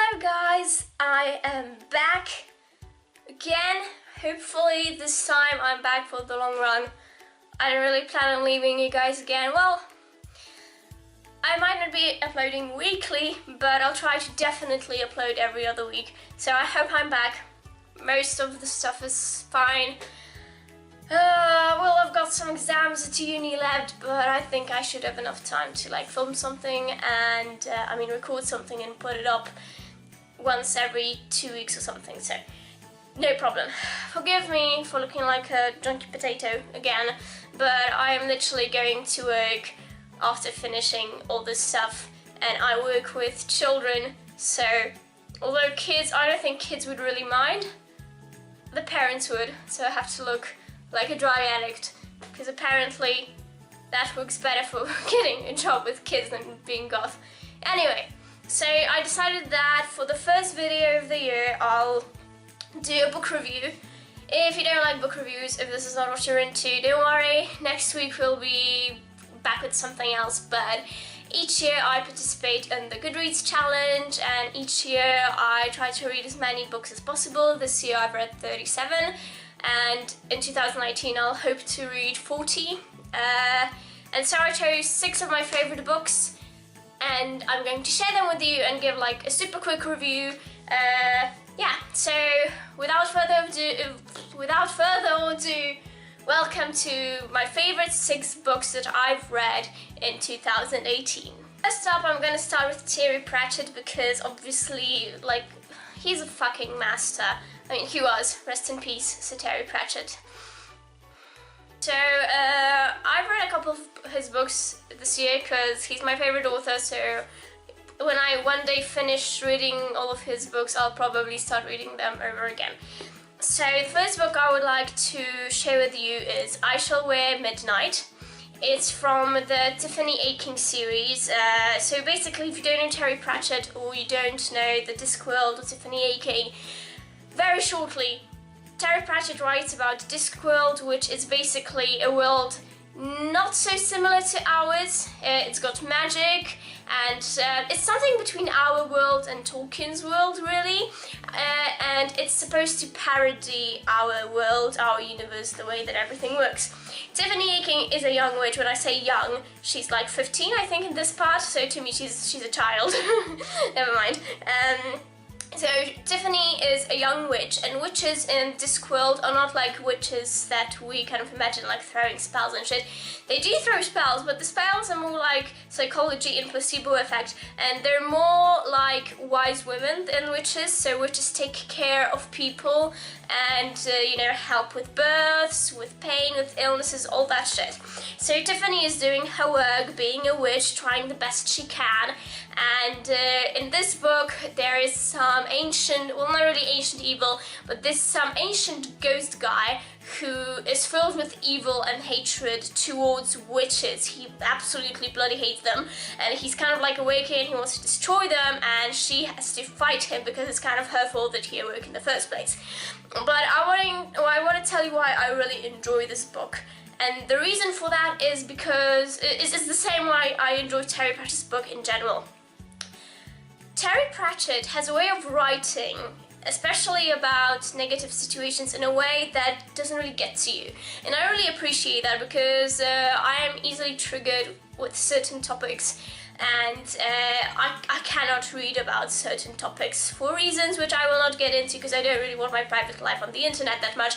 Hello guys, I am back again. Hopefully this time I'm back for the long run. I don't really plan on leaving you guys again. Well, I might not be uploading weekly, but I'll try to definitely upload every other week. So I hope I'm back. Most of the stuff is fine. Well, I've got some exams at uni left, but I think I should have enough time to film something and record something and put it up once every 2 weeks or something, so no problem. Forgive me for looking like a junky potato again, but I am literally going to work after finishing all this stuff, and I work with children, so although I don't think kids would really mind, the parents would, so I have to look like a dry addict, because apparently that works better for getting a job with kids than being goth. Anyway, so I decided that for the first video of the year I'll do a book review. If you don't like book reviews, if this is not what you're into, don't worry, next week we'll be back with something else, but each year I participate in the Goodreads challenge, and each year I try to read as many books as possible. This year I've read 37, and in 2019 I'll hope to read 40. And so I chose 6 of my favorite books, and I'm going to share them with you and give a super quick review. Yeah, so without further ado, welcome to my favorite 6 books that I've read in 2018. First up, I'm gonna start with Terry Pratchett because obviously, he's a fucking master. I mean, he was. Rest in peace, Sir Terry Pratchett. So, I've read a couple of his books this year because he's my favorite author, so when I one day finish reading all of his books, I'll probably start reading them over again. So, the first book I would like to share with you is I Shall Wear Midnight. It's from the Tiffany Aching series. So basically, if you don't know Terry Pratchett or you don't know the Discworld or Tiffany Aching, very shortly, Terry Pratchett writes about Discworld, which is basically a world not so similar to ours. It's got magic, and it's something between our world and Tolkien's world, really. And it's supposed to parody our world, our universe, the way that everything works. Tiffany Aching is a young witch. When I say young, she's like 15, I think, in this part, so to me she's a child. Never mind. So Tiffany is a young witch, and witches in Discworld are not like witches that we kind of imagine, throwing spells and shit. They do throw spells, but the spells are more like psychology and placebo effect, and they're more like wise women than witches. So witches take care of people and, help with births, with pain, with illnesses, all that shit. So Tiffany is doing her work, being a witch, trying the best she can, and in this book there is some ancient, well, not really ancient evil, but there's some ancient ghost guy who is filled with evil and hatred towards witches. He absolutely bloody hates them, and he's kind of awakened, he wants to destroy them, and she has to fight him because it's kind of her fault that he awoke in the first place. But I want to tell you why I really enjoy this book. And the reason for that is because it's the same way I enjoy Terry Pratchett's book in general. Terry Pratchett has a way of writing, especially about negative situations, in a way that doesn't really get to you. And I really appreciate that because I am easily triggered with certain topics, and I cannot read about certain topics for reasons which I will not get into because I don't really want my private life on the internet that much,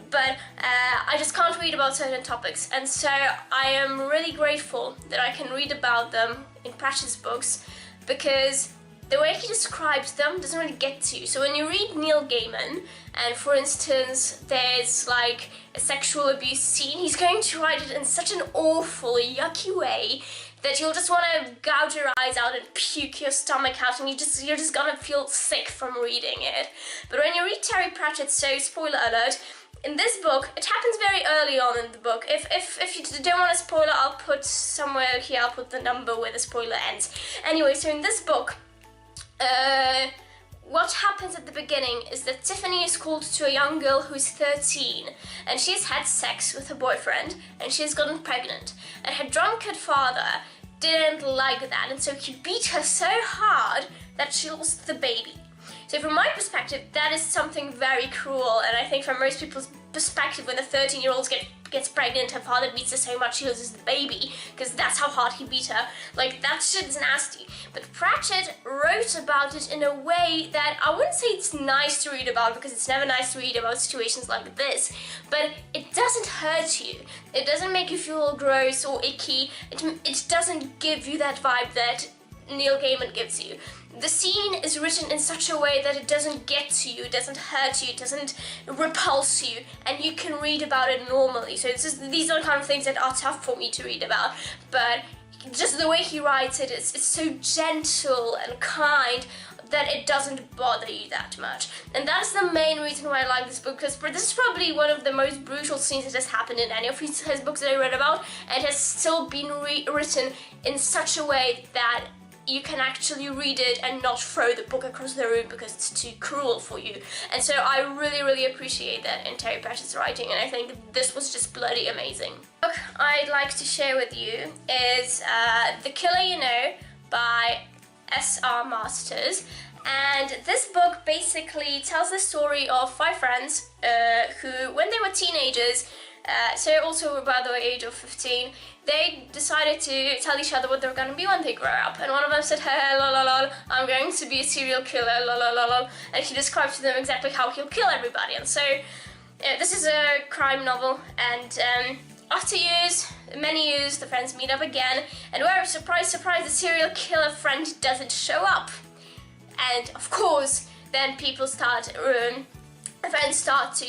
but I just can't read about certain topics, and so I am really grateful that I can read about them in Pratchett's books because the way he describes them doesn't really get to you. So when you read Neil Gaiman, and for instance there's a sexual abuse scene, he's going to write it in such an awful, yucky way that you'll just want to gouge your eyes out and puke your stomach out, and you're just gonna feel sick from reading it. But when you read Terry Pratchett, so spoiler alert, in this book, it happens very early on in the book. If you don't want a spoiler, I'll put somewhere here, I'll put the number where the spoiler ends. Anyway, so in this book, what happens at the beginning is that Tiffany is called to a young girl who's 13, and she's had sex with her boyfriend, and she's gotten pregnant, and her drunkard father didn't like that, and so he beat her so hard that she lost the baby. So from my perspective, that is something very cruel, and I think from most people's perspective, when a 13-year-old gets pregnant, her father beats her so much she loses the baby, because that's how hard he beat her. Like, that shit is nasty. But Pratchett wrote about it in a way that I wouldn't say it's nice to read about, because it's never nice to read about situations like this, but it doesn't hurt you. It doesn't make you feel gross or icky. It doesn't give you that vibe that Neil Gaiman gives you. The scene is written in such a way that it doesn't get to you, it doesn't hurt you, it doesn't repulse you, and you can read about it normally. So these are the kind of things that are tough for me to read about, but just the way he writes it, it's so gentle and kind that it doesn't bother you that much. And that's the main reason why I like this book, because this is probably one of the most brutal scenes that has happened in any of his books that I read about, and it has still been written in such a way that you can actually read it and not throw the book across the room because it's too cruel for you. And so I really, really appreciate that in Terry Pratchett's writing, and I think this was just bloody amazing. The book I'd like to share with you is The Killer You Know by S.R. Masters. And this book basically tells the story of 5 friends who, when they were teenagers, so also about the age of 15, they decided to tell each other what they were going to be when they grow up. And one of them said, hey, la la la, I'm going to be a serial killer, la la la la. And he described to them exactly how he'll kill everybody. And so this is a crime novel, and after many years, the friends meet up again, and where, surprise, surprise, the serial killer friend doesn't show up. And of course, then people start friends start to,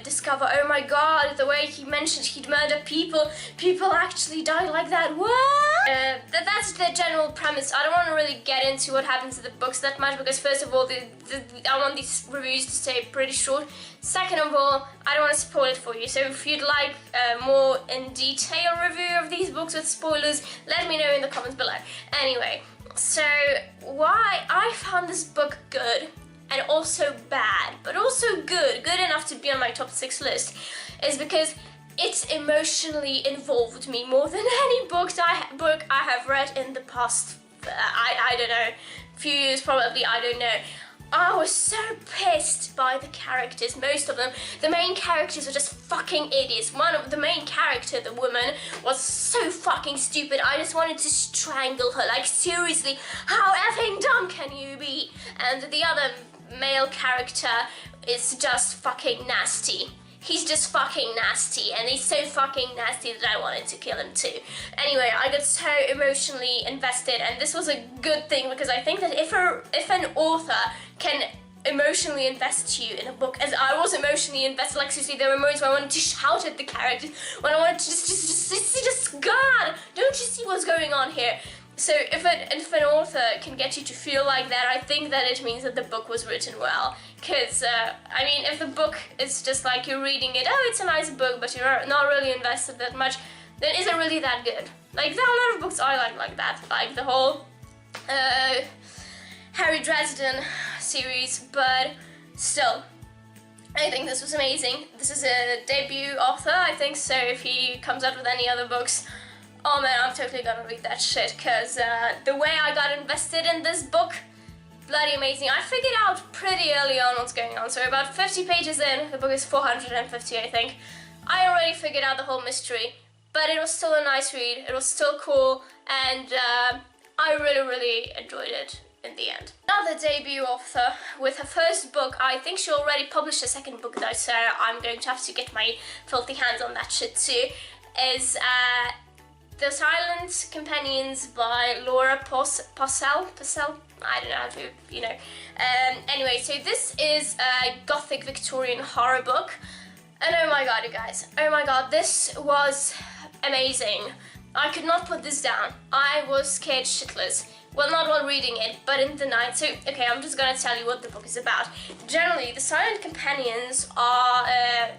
discover, oh my god, the way he mentioned he'd murder people actually died like that, what? That's the general premise. I don't want to really get into what happens in the books that much, because first of all, I want these reviews to stay pretty short. Second of all, I don't want to spoil it for you, so if you'd like a more in detail review of these books with spoilers, let me know in the comments below. Anyway, so why I found this book good, and also bad, but also good enough to be on my top 6 list, is because it emotionally involved me more than any book I have read in the past, I don't know, few years probably, I don't know. I was so pissed by the characters, most of them. The main characters were just fucking idiots. One of the main character, the woman, was so fucking stupid. I just wanted to strangle her. Like, seriously, how effing dumb can you be? And the other male character is just fucking nasty. He's just fucking nasty, and he's so fucking nasty that I wanted to kill him too. Anyway, I got so emotionally invested, and this was a good thing, because I think that if an author can emotionally invest you in a book, as I was emotionally invested, like seriously, there were moments where I wanted to shout at the characters, when I wanted to just God, don't you see what's going on here? So if an author can get you to feel like that, I think that it means that the book was written well. Because, I mean, if the book is just like you're reading it, oh, it's a nice book, but you're not really invested that much, then is it really that good? Like, there are a lot of books I like that, like the whole Harry Dresden series, but still, I think this was amazing. This is a debut author, I think, so if he comes out with any other books, oh man, I'm totally gonna read that shit, because the way I got invested in this book, bloody amazing. I figured out pretty early on what's going on, so about 50 pages in, the book is 450 I think, I already figured out the whole mystery, but it was still a nice read, it was still cool, and I really, really enjoyed it in the end. Another debut author with her first book, I think she already published a second book though, so I'm going to have to get my filthy hands on that shit too, is The Silent Companions by Laura Purcell? I don't know how to, anyway, so this is a gothic Victorian horror book, and oh my god, you guys, oh my god, this was amazing. I could not put this down. I was scared shitless. Well, not while reading it, but in the night. So, okay, I'm just gonna tell you what the book is about. Generally, the Silent Companions are,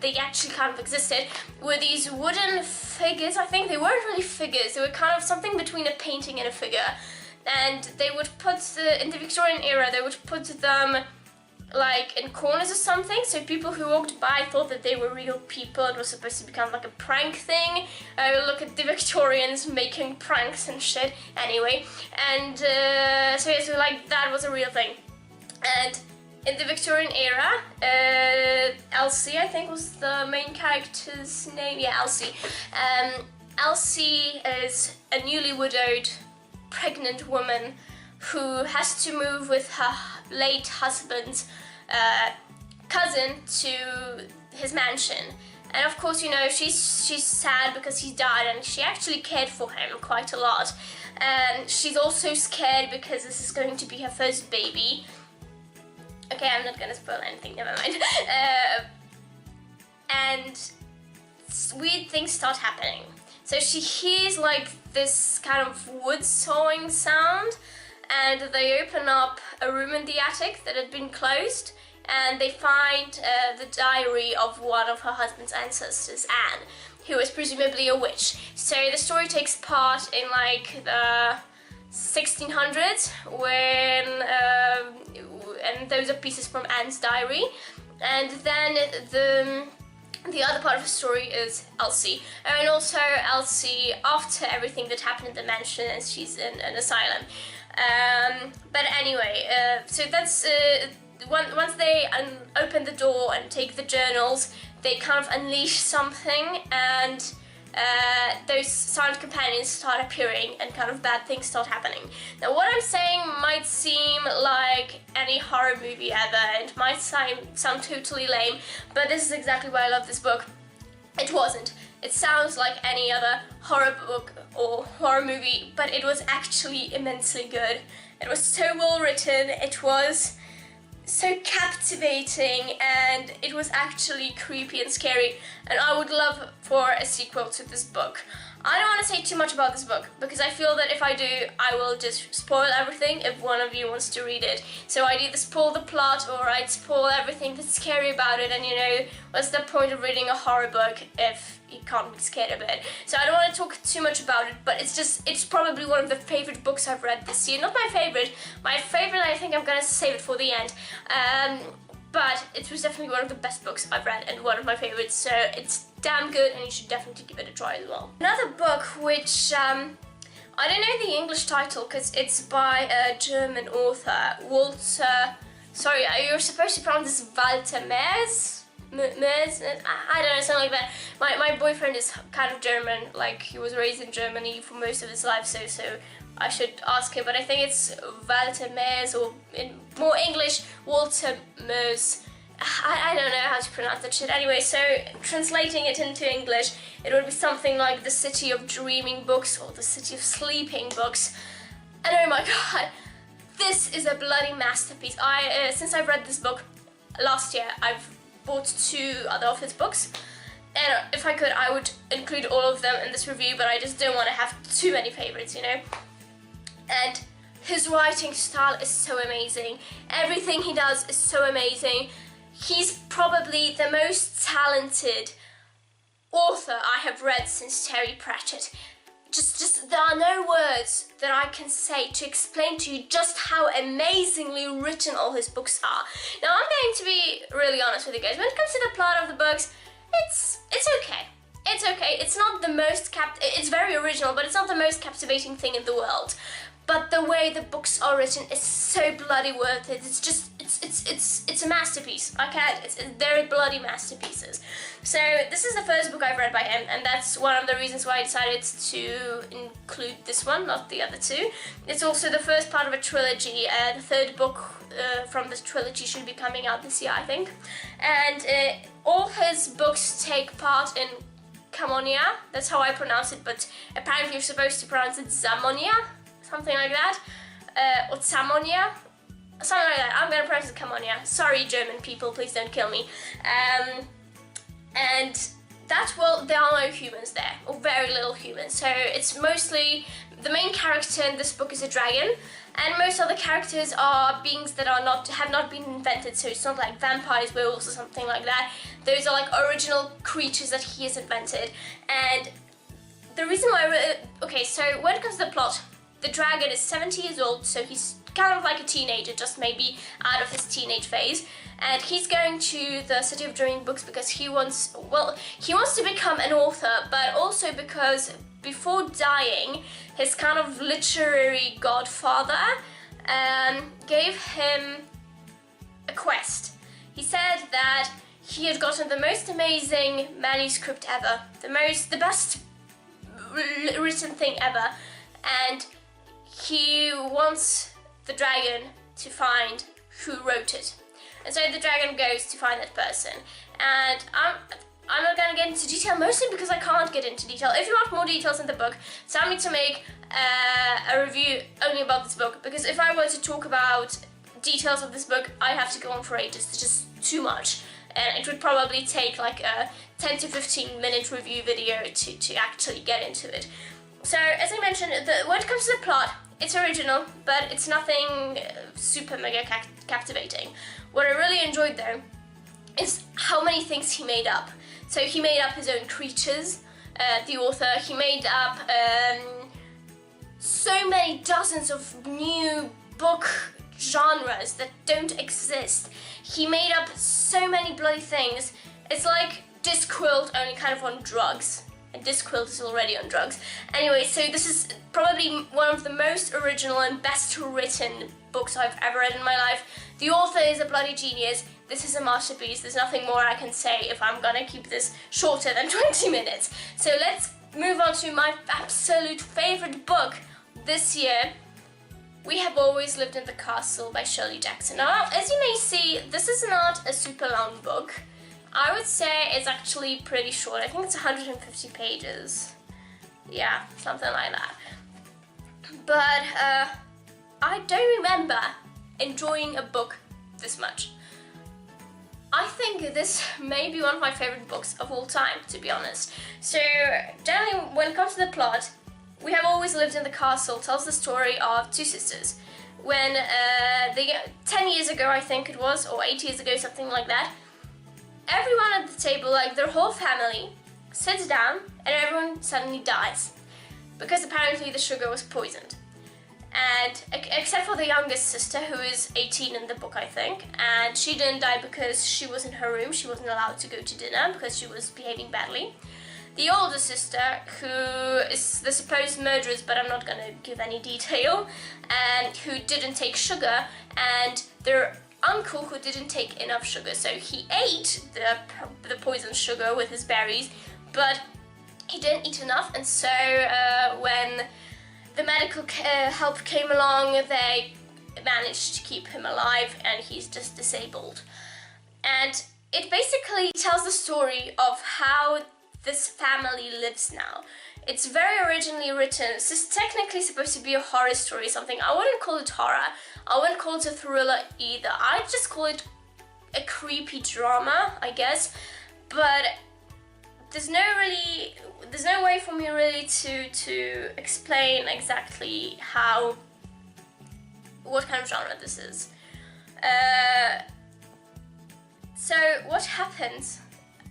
they actually kind of existed, were these wooden figures. I think they weren't really figures, they were kind of something between a painting and a figure. And they would put, in the Victorian era, they would put them like in corners or something, so people who walked by thought that they were real people. It was supposed to become like a prank thing. Look at the Victorians making pranks and shit. Anyway, and so yeah, so like that was a real thing. And in the Victorian era, Elsie, I think, was the main character's name. Yeah, Elsie. Elsie is a newly widowed, pregnant woman who has to move with her late husband's cousin to his mansion. And of course, you know, she's sad because he died, and she actually cared for him quite a lot. And she's also scared because this is going to be her first baby. Okay, I'm not gonna spoil anything, never mind. And weird things start happening. So she hears like this kind of wood sawing sound, and they open up a room in the attic that had been closed, and they find the diary of one of her husband's ancestors, Anne, who was presumably a witch. So the story takes part in like the 1600s, when and those are pieces from Anne's diary. And then the other part of the story is Elsie, and also Elsie after everything that happened in the mansion, and she's in an asylum. But anyway, so that's once they open the door and take the journals, they kind of unleash something, and those silent companions start appearing, and kind of bad things start happening. Now, what I'm saying might seem like any horror movie ever, and might sound totally lame, but this is exactly why I love this book. It wasn't. It sounds like any other horror book or horror movie, but it was actually immensely good. It was so well written, it was so captivating, and it was actually creepy and scary, and I would love for a sequel to this book. I don't want to say too much about this book, because I feel that if I do, I will just spoil everything if one of you wants to read it. So I'd either spoil the plot, or I'd spoil everything that's scary about it, and you know, what's the point of reading a horror book if you can't be scared of it? So I don't want to talk too much about it, but it's probably one of the favorite books I've read this year. Not my favorite, I think I'm gonna save it for the end. But it was definitely one of the best books I've read, and one of my favorites, so it's damn good, and you should definitely give it a try as well. Another book which, I don't know the English title because it's by a German author, Walter, sorry, you're supposed to pronounce this Walter Mörs? I don't know, something like that. My boyfriend is kind of German, like he was raised in Germany for most of his life, so I should ask him, but I think it's Walter Mörs, or in more English, Walter Mörs. I don't know how to pronounce that shit. Anyway, so translating it into English, it would be something like The City of Dreaming Books, or The City of Sleeping Books. And oh my god, this is a bloody masterpiece. Since I've read this book last year, I've bought 2 other of his books. And if I could, I would include all of them in this review, but I just don't want to have too many favorites, you know? And his writing style is so amazing. Everything he does is so amazing. He's probably the most talented author I have read since Terry Pratchett. Just there are no words that I can say to explain to you just how amazingly written all his books are. Now, I'm going to be really honest with you guys. When it comes to the plot of the books, it's okay. It's okay. It's not the most it's very original, but it's not the most captivating thing in the world. But the way the books are written is so bloody worth it. It's just, it's a masterpiece. They're bloody masterpieces. So this is the first book I've read by him, and that's one of the reasons why I decided to include this one, not the other 2. It's also the first part of a trilogy. The 3rd book from this trilogy should be coming out this year, I think. And all his books take part in Camonia. That's how I pronounce it, but apparently you're supposed to pronounce it Zamonia. Something like that, or Samonia, something like that. I'm gonna pronounce it Camonia. Sorry, German people, please don't kill me. And that, well, there are no humans there, or very little humans. So it's mostly, the main character in this book is a dragon, and most other characters are beings that have not been invented. So it's not like vampires, werewolves, or something like that. Those are like original creatures that he has invented. And the reason why, okay, so when it comes to the plot, the dragon is 70 years old, so he's kind of like a teenager, just maybe out of his teenage phase. And he's going to the City of Dreaming Books because he wants to become an author, but also because before dying, his kind of literary godfather gave him a quest. He said that he had gotten the most amazing manuscript ever, the best written thing ever, and he wants the dragon to find who wrote it. And so the dragon goes to find that person. And I'm not gonna get into detail, mostly because I can't get into detail. If you want more details in the book, tell me to make a review only about this book, because if I were to talk about details of this book, I have to go on for ages. It's just too much. And it would probably take like a 10 to 15 minute review video to actually get into it. So, as I mentioned, when it comes to the plot, it's original, but it's nothing super mega captivating. What I really enjoyed though is how many things he made up. So he made up his own creatures, the author. He made up so many dozens of new book genres that don't exist. He made up so many bloody things. It's like Discworld, only kind of on drugs. And Discworld is already on drugs. Anyway, so this is probably one of the most original and best written books I've ever read in my life. The author is a bloody genius. This is a masterpiece. There's nothing more I can say if I'm gonna keep this shorter than 20 minutes. So let's move on to my absolute favorite book this year. We Have Always Lived in the Castle by Shirley Jackson. Now, as you may see, this is not a super long book. I would say it's actually pretty short. I think it's 150 pages. Yeah, something like that. But I don't remember enjoying a book this much. I think this may be one of my favorite books of all time, to be honest. So, generally, when it comes to the plot, We Have Always Lived in the Castle tells the story of two sisters. When 10 years ago, I think it was, or 8 years ago, something like that, everyone at the table, like their whole family, sits down and everyone suddenly dies. Because apparently the sugar was poisoned. And except for the youngest sister, who is 18 in the book, I think, and she didn't die because she was in her room. She wasn't allowed to go to dinner because she was behaving badly. The older sister, who is the supposed murderess, but I'm not gonna give any detail, and who didn't take sugar, and their uncle who didn't take enough sugar. So he ate the poisoned sugar with his berries, but he didn't eat enough, and so when the medical help came along, they managed to keep him alive, and he's just disabled. And it basically tells the story of how this family lives now. It's very originally written. This is technically supposed to be a horror story or something. I wouldn't call it horror. I wouldn't call it a thriller either. I'd just call it a creepy drama, I guess. But there's no way for me really to explain exactly what kind of genre this is. So what happens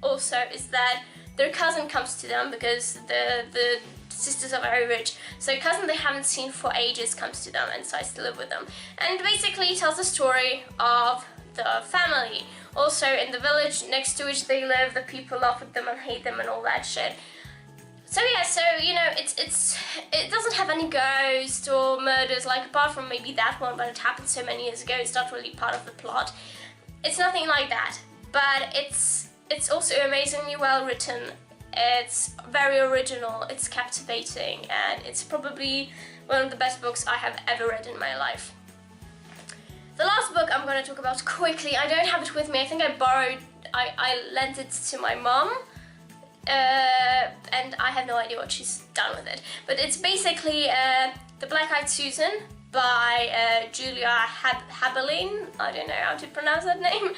also is that their cousin comes to them because the sisters are very rich. So a cousin they haven't seen for ages comes to them and decides to live with them. And basically tells the story of the family. Also in the village next to which they live, the people laugh at them and hate them and all that shit. So yeah, so you know, it doesn't have any ghosts or murders, like apart from maybe that one, but it happened so many years ago, it's not really part of the plot. It's nothing like that, but it's also amazingly well written. It's very original, it's captivating, and it's probably one of the best books I have ever read in my life. The last book I'm going to talk about quickly, I don't have it with me, I think I lent it to my mom, and I have no idea what she's done with it. But it's basically The Black-Eyed Susan by Julia Haberlin, I don't know how to pronounce that name.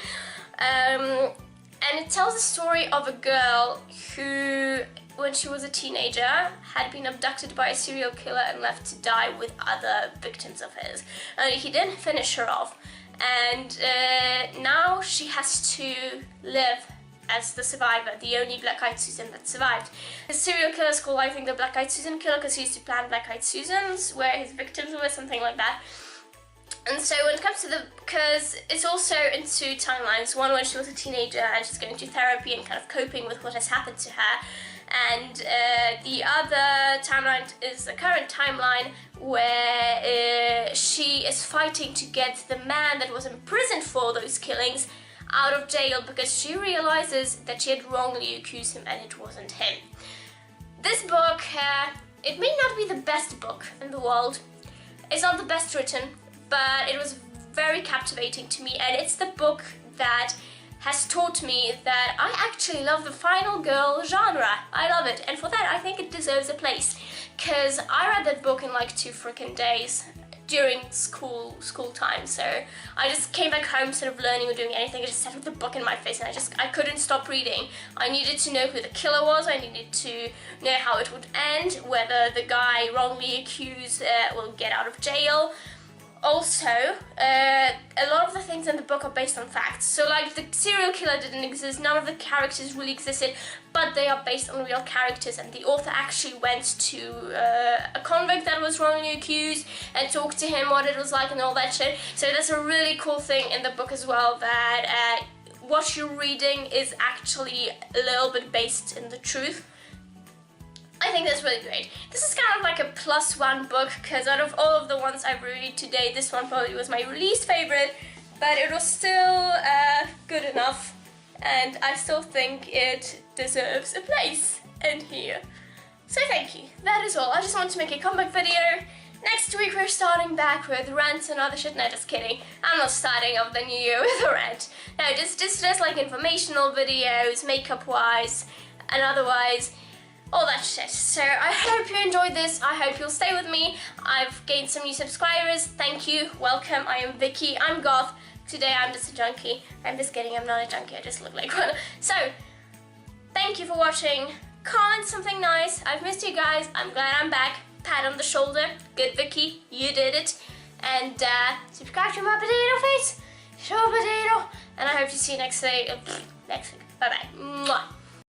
And it tells the story of a girl who, when she was a teenager, had been abducted by a serial killer and left to die with other victims of his. And he didn't finish her off. And now she has to live as the survivor, the only Black-Eyed Susan that survived. The serial killer is called, I think, the Black-Eyed Susan Killer because he used to plan Black-Eyed Susans where his victims were, something like that. And so when it comes to because it's also in two timelines, one when she was a teenager and she's going to therapy and kind of coping with what has happened to her, and the other timeline is the current timeline where she is fighting to get the man that was imprisoned for those killings out of jail because she realizes that she had wrongly accused him and it wasn't him. This book, it may not be the best book in the world, it's not the best written, but it was very captivating to me, and it's the book that has taught me that I actually love the final girl genre. I love it, and for that I think it deserves a place, because I read that book in like 2 freaking days during school time. So I just came back home instead of learning or doing anything. I just sat with the book in my face and I couldn't stop reading. I needed to know who the killer was, I needed to know how it would end, whether the guy wrongly accused will get out of jail. Also, a lot of the things in the book are based on facts. So like the serial killer didn't exist, none of the characters really existed, but they are based on real characters, and the author actually went to a convict that was wrongly accused and talked to him what it was like and all that shit. So that's a really cool thing in the book as well, that what you're reading is actually a little bit based in the truth. I think that's really great. This is kind of like a +1 book, because out of all of the ones I've read today, this one probably was my least favorite, but it was still good enough, and I still think it deserves a place in here. So thank you. That is all. I just wanted to make a comeback video. Next week we're starting back with rants and other shit. No, just kidding. I'm not starting off the new year with a rant. No, just like informational videos, makeup-wise, and otherwise, all that shit. So I hope you enjoyed this. I hope you'll stay with me. I've gained some new subscribers. Thank you. Welcome. I am Vicky. I'm goth. Today I'm just a junkie. I'm just kidding. I'm not a junkie. I just look like one. So thank you for watching. Comment something nice. I've missed you guys. I'm glad I'm back. Pat on the shoulder. Good Vicky. You did it. And subscribe to my potato face. Show potato. And I hope to see you next week. Bye bye.